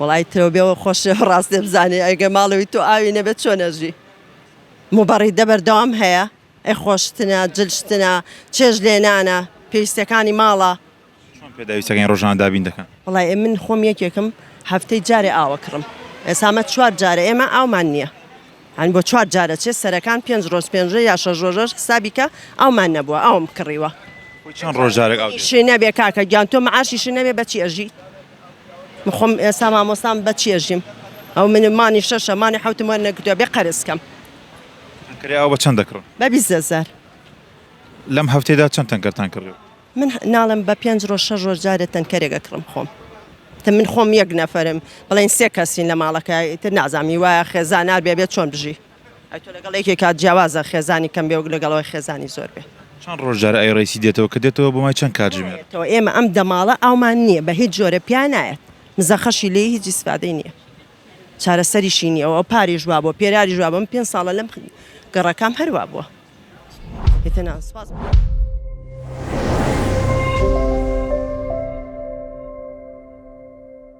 وڵی ترەوە بێەوە خۆشی ڕاستێ بزانێ ئەگە ماڵەوەی تۆ ئاوی نەبێت چۆنەژی موبەڕی دەبەردەوام هەیە ئەی خۆشتنە جلشتنە چێژ لێنانە پێویستەکانی ماڵە پێداویستەکەی ڕۆژان دابین دەکەن وڵی من خۆم یەکێکم هەفتەی جارێ ئاوە کڕم ئێسامە 4 جارە ئێمە ئاومان نییە هەن بۆ 4 جارە چێ سەرەکان 5 ڕۆژ 5 یا 6 ڕۆژەش حسابیکە ئەومان نەبووە ئەوم کڕیوە چەند ڕۆژارێک شی نەبێ کاکە گیان تۆ مەعاشیش نەبێ بەچی ئەژی مخۆم ئێستا مامۆستام بەچی ئەژیم ئەو من مانی شەشە مانی حوتم وەرنەگرتووە بێ قەرزکەم کرێ ئەو بە چەند دەکڕن بە 20,000 لەم هەفتەیەدا چەند تەنکەرتان کڕێ من ناڵم بە 5 ڕۆژ 6 ڕۆژ جارێ تەنکەرێکە کڕم خۆم من خۆم یەک نەفەرم بڵێن 3 کەسین لە ماڵەکە تر نازامی وایە خێزانار بێت چۆن بژی ئەی تۆ لەگەڵ یەکێکات جیاوازە خێزانی کەم بێ و لەگەڵەوەی خێزانی زۆر بێ چەند ڕۆژار ئەی ڕێسی دێتەوە کە دێتەوە بۆ مای چەند کاتژمێر ئێمە ئەم دەماڵە ئاومان نییە بە هیچ جۆرە پیان نایەت مزەخەشی لێ هیچ ئیسفادەی نییە چارەسەریشی نییە ئەو پاری ژوا بۆ پێراری ژوا بم 5 ساڵە لەم گەڕەکەم هەروە بووە.